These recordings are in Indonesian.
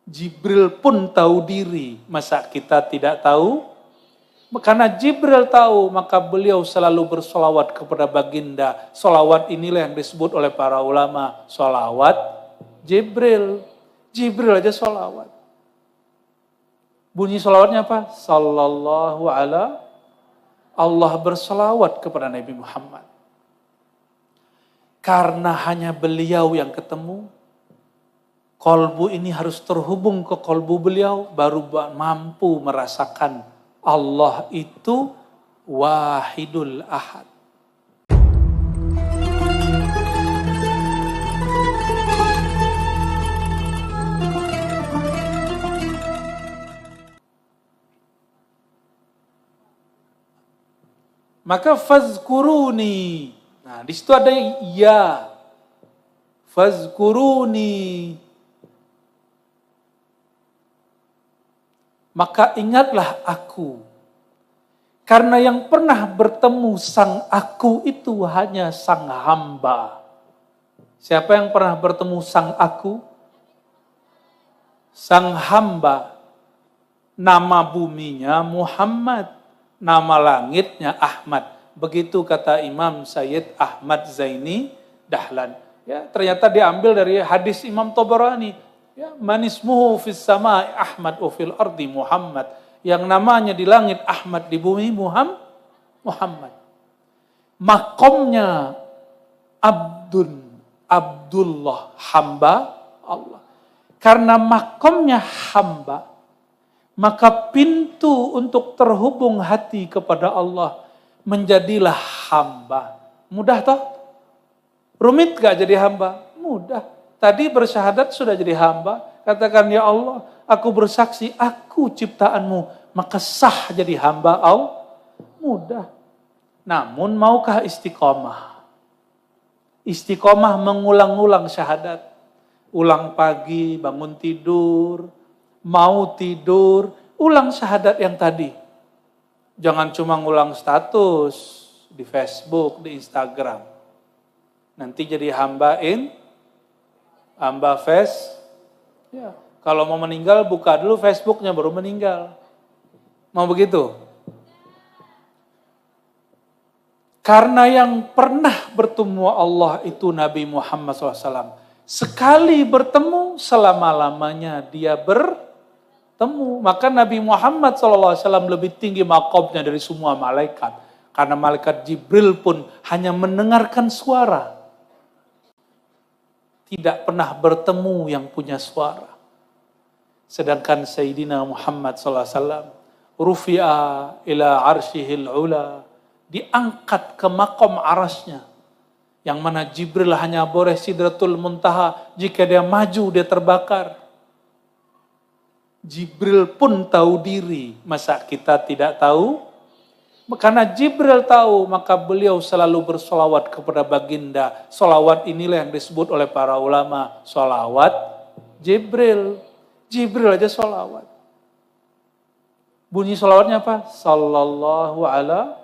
Jibril pun tahu diri, masa kita tidak tahu? Karena Jibril tahu, maka beliau selalu bersolawat kepada baginda. Solawat inilah yang disebut oleh para ulama, solawat Jibril. Jibril aja solawat. Bunyi solawatnya apa? Sallallahu ala, Allah bersolawat kepada Nabi Muhammad. Karena hanya beliau yang ketemu, kolbu ini harus terhubung ke kolbu beliau, baru mampu merasakan Allah itu wahidul ahad. Maka fazkuruni. Nah, di situ ada ya. Fazkuruni. Maka ingatlah aku. Karena yang pernah bertemu sang aku itu hanya sang hamba. Siapa yang pernah bertemu sang aku? Sang hamba. Nama buminya Muhammad. Nama langitnya Ahmad. Begitu kata Imam Sayyid Ahmad Zaini Dahlan. Ya, ternyata diambil dari hadis Imam Tabarani. Ya, manismuhu fis sama'i Ahmad wa fil ardi Muhammad. Yang namanya di langit Ahmad, di bumi Muhammad. Makomnya Abdullah, hamba Allah. Karena makomnya hamba, maka pintu untuk terhubung hati kepada Allah menjadilah hamba. Mudah toh? Rumit gak jadi hamba? Mudah. Tadi bersyahadat sudah jadi hamba. Katakan, ya Allah, aku bersaksi, aku ciptaanmu. Maka sah jadi hamba Allah. Mudah. Namun maukah istiqomah? Istiqomah mengulang-ulang syahadat. Ulang pagi, bangun tidur. Mau tidur, ulang syahadat yang tadi. Jangan cuma ngulang status di Facebook, di Instagram. Nanti jadi hamba ya. Kalau mau meninggal, buka dulu Facebooknya, baru meninggal. Mau begitu? Karena yang pernah bertemu Allah itu Nabi Muhammad SAW. Sekali bertemu, selama-lamanya dia bertemu. Maka Nabi Muhammad SAW lebih tinggi maqamnya dari semua malaikat. Karena malaikat Jibril pun hanya mendengarkan suara. Tidak pernah bertemu yang punya suara. Sedangkan Sayyidina Muhammad SAW, rufi'a ila arsyihil ula, diangkat ke makom arasnya, yang mana Jibril hanya boleh sidratul muntaha, jika dia maju dia terbakar. Jibril pun tahu diri, masa kita tidak tahu? Karena Jibril tahu, maka beliau selalu bersolawat kepada baginda. Solawat inilah yang disebut oleh para ulama, solawat Jibril. Jibril aja solawat. Bunyi solawatnya apa? Sallallahu ala,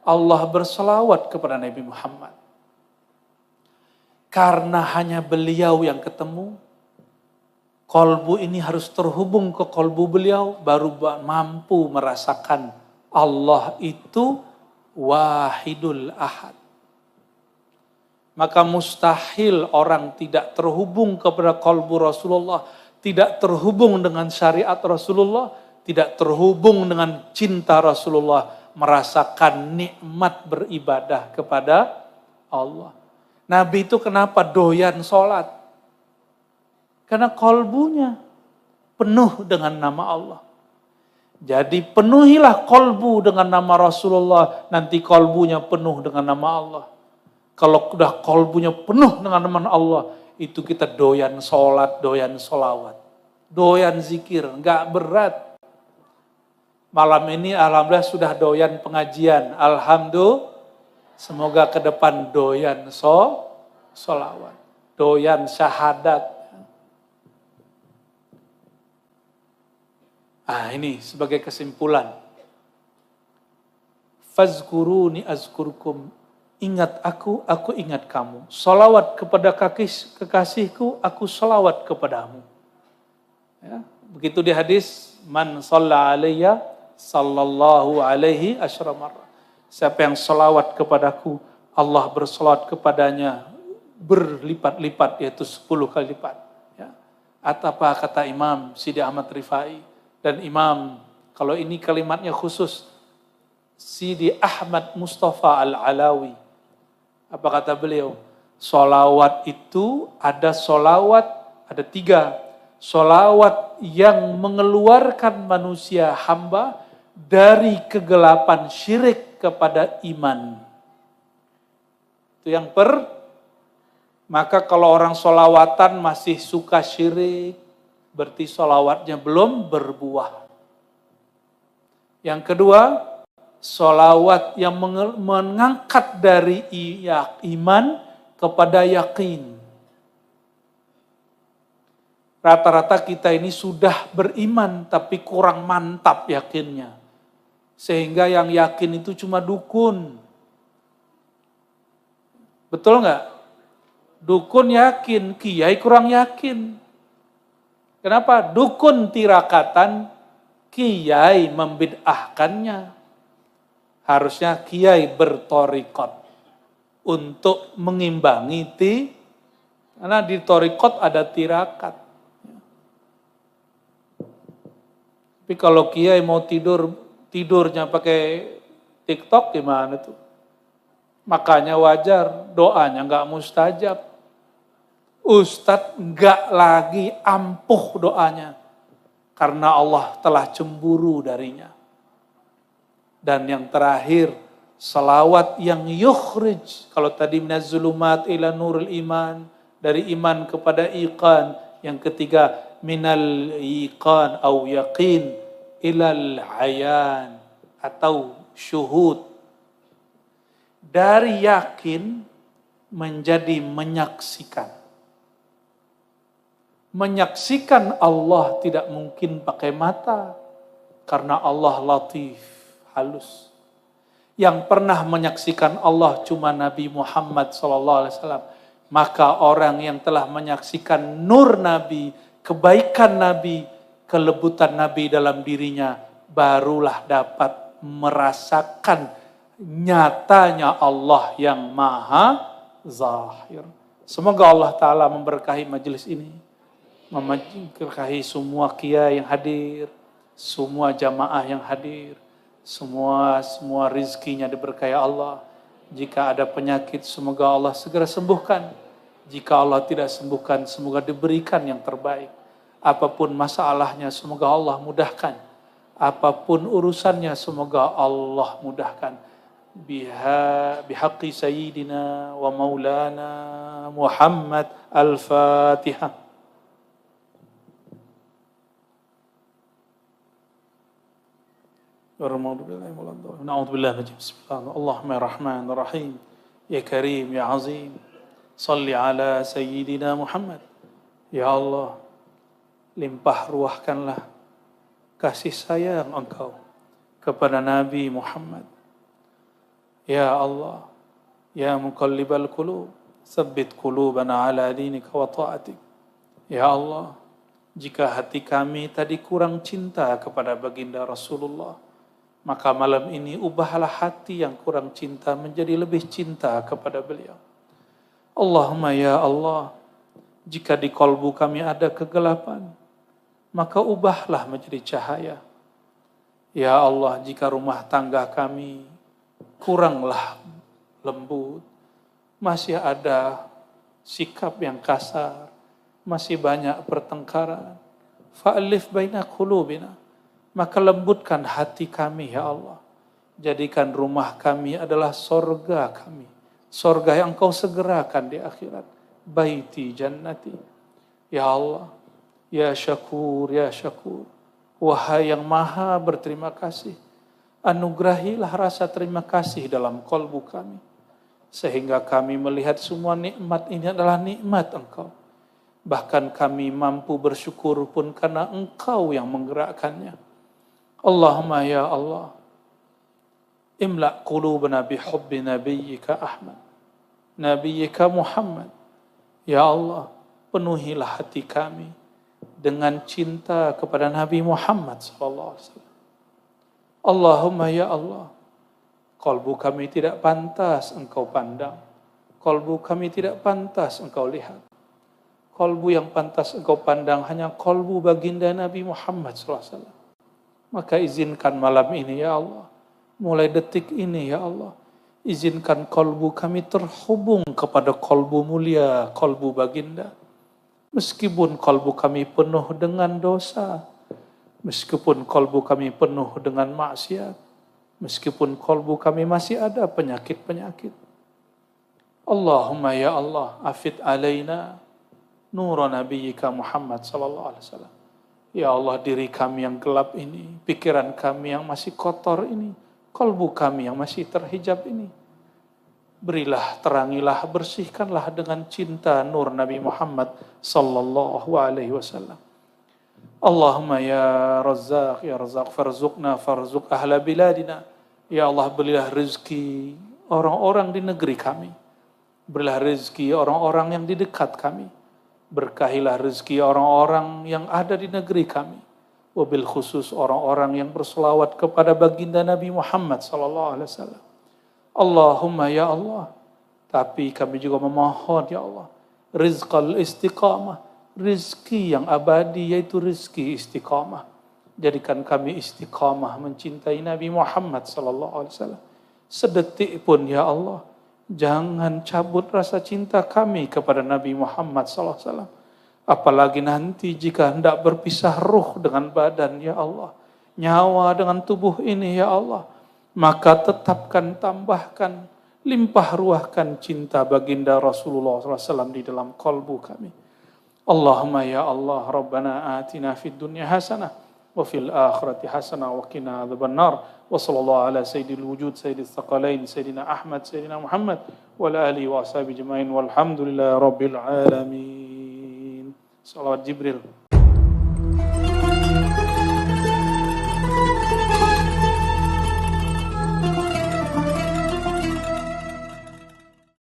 Allah bersolawat kepada Nabi Muhammad. Karena hanya beliau yang ketemu, kolbu ini harus terhubung ke kolbu beliau, baru mampu merasakan Allah itu wahidul ahad. Maka mustahil orang tidak terhubung kepada kolbu Rasulullah, tidak terhubung dengan syariat Rasulullah, tidak terhubung dengan cinta Rasulullah, merasakan nikmat beribadah kepada Allah. Nabi itu kenapa doyan sholat? Karena kolbunya penuh dengan nama Allah. Jadi penuhilah kolbu dengan nama Rasulullah, nanti kolbunya penuh dengan nama Allah. Kalau sudah kolbunya penuh dengan nama Allah, itu kita doyan sholat, doyan sholawat, doyan zikir, nggak berat. Malam ini alhamdulillah sudah doyan pengajian, alhamdulillah. Semoga ke depan doyan sholawat, doyan syahadat. Ini sebagai kesimpulan. Fazkuruni azkurkum. Ingat aku ingat kamu. Salawat kepada kekasihku, aku salawat kepadamu. Ya, begitu di hadis, man shalla alayya sallallahu alaihi asyra marrah. Siapa yang selawat kepadaku, Allah berselawat kepadanya berlipat-lipat, yaitu 10 kali lipat. Ya. Atau apa kata Imam Sidi Ahmad Rifai, dan Imam, kalau ini kalimatnya khusus, Sidi Ahmad Mustafa Al-Alawi. Apa kata beliau? Solawat itu ada solawat, ada 3. Solawat yang mengeluarkan manusia hamba dari kegelapan syirik kepada iman. Itu yang maka kalau orang solawatan masih suka syirik, berarti solawatnya belum berbuah. Yang kedua, solawat yang mengangkat dari iman kepada yakin. Rata-rata kita ini sudah beriman tapi kurang mantap yakinnya. Sehingga yang yakin itu cuma dukun. Betul nggak? Dukun yakin, kiai kurang yakin. Kenapa? Dukun tirakatan, kiai membid'ahkannya. Harusnya kiai bertorikot untuk mengimbangi karena di torikot ada tirakat. Tapi kalau kiai mau tidurnya pakai TikTok gimana tuh? Makanya wajar doanya nggak mustajab. Ustadz nggak lagi ampuh doanya karena Allah telah cemburu darinya. Dan yang terakhir, salawat yang yukhrij. Kalau tadi minaz zulumat ila nurul iman, dari iman kepada iqan. Yang ketiga, minal iqan au yaqin ilal ayan atau syuhud. Dari yakin menjadi menyaksikan. Menyaksikan Allah tidak mungkin pakai mata karena Allah latif, halus. Yang pernah menyaksikan Allah cuma Nabi Muhammad SAW. Maka orang yang telah menyaksikan nur Nabi, kebaikan Nabi, kelebutan Nabi dalam dirinya, barulah dapat merasakan nyatanya Allah yang maha zahir. Semoga Allah Ta'ala memberkahi majelis ini, memberkahi semua kiai yang hadir, semua jamaah yang hadir, semua rizkinya diberkahi Allah. Jika ada penyakit, semoga Allah segera sembuhkan. Jika Allah tidak sembuhkan, semoga diberikan yang terbaik. Apapun masalahnya, semoga Allah mudahkan. Apapun urusannya, semoga Allah mudahkan. Bihaqqi sayyidina wa maulana Muhammad al-Fatihah. Na'udzubillah bismillah. Allahumma ya Rahman ya Rahim, ya Karim ya Azim, salli ala sayyidina Muhammad. Ya Allah, limpah ruahkanlah kasih sayang Engkau kepada Nabi Muhammad. Ya Allah, ya muqallibal qulub, tsabbit qulubana ala dinika wa ta'atik. Ya Allah, jika hati kami tadi kurang cinta kepada baginda Rasulullah, maka malam ini ubahlah hati yang kurang cinta menjadi lebih cinta kepada beliau. Allahumma ya Allah, jika di kalbu kami ada kegelapan, maka ubahlah menjadi cahaya. Ya Allah, jika rumah tangga kami kuranglah lembut, masih ada sikap yang kasar, masih banyak pertengkaran, fa'alif baina qulubina, maka lembutkan hati kami ya Allah. Jadikan rumah kami adalah sorga kami. Sorga yang Engkau segerakan di akhirat. Baiti jannati. Ya Allah, ya syakur, ya syakur. Wahai yang maha berterima kasih. Anugerahilah rasa terima kasih dalam kalbu kami. Sehingga kami melihat semua nikmat ini adalah nikmat Engkau. Bahkan kami mampu bersyukur pun karena Engkau yang menggerakkannya. Allahumma ya Allah, imla' qulubana bihubbi nabiyyika Ahmad, nabiyyika Muhammad. Ya Allah, penuhilah hati kami dengan cinta kepada Nabi Muhammad SAW. Allahumma ya Allah, kalbu kami tidak pantas engkau pandang, kalbu kami tidak pantas engkau lihat. Kalbu yang pantas engkau pandang hanya kalbu baginda Nabi Muhammad SAW. Maka izinkan malam ini ya Allah, mulai detik ini ya Allah, izinkan kalbu kami terhubung kepada kalbu mulia, kalbu baginda. Meskipun kalbu kami penuh dengan dosa, meskipun kalbu kami penuh dengan maksiat, meskipun kalbu kami masih ada penyakit-penyakit. Allahumma ya Allah, afid alaina nur nabiyyika Muhammad sallallahu alaihi wasallam. Ya Allah, diri kami yang gelap ini, pikiran kami yang masih kotor ini, kalbu kami yang masih terhijab ini, berilah, terangilah, bersihkanlah dengan cinta nur Nabi Muhammad sallallahu alaihi wasallam. Allahumma ya Razzaq farzuqna farzuq ahla biladina. Ya Allah, berilah rezeki orang-orang di negeri kami, berilah rezeki orang-orang yang di dekat kami, berkahilah rezeki orang-orang yang ada di negeri kami, wabil khusus orang-orang yang berselawat kepada baginda Nabi Muhammad sallallahu alaihi wasallam. Allahumma ya Allah, tapi kami juga memohon ya Allah, rizqal istiqamah, rizki yang abadi, yaitu rizki istiqamah. Jadikan kami istiqamah mencintai Nabi Muhammad sallallahu alaihi wasallam. Sedetik pun ya Allah, jangan cabut rasa cinta kami kepada Nabi Muhammad sallallahu alaihi wasallam. Apalagi nanti jika hendak berpisah ruh dengan badan ya Allah, nyawa dengan tubuh ini ya Allah, maka tetapkan, tambahkan, limpah ruahkan cinta baginda Rasulullah SAW di dalam kalbu kami. Allahumma ya Allah, Rabbana atina fid dunya hasanah wa fil akhirati hasanah wa qina adzabannar. Wa sallallahu ala sayyidil wujud sayyidis thaqalain sayyidina Ahmad sayyidina Muhammad wa ala alihi wa ashabihi ajmain walhamdulillahi rabbil alamin. Salawat Jibril.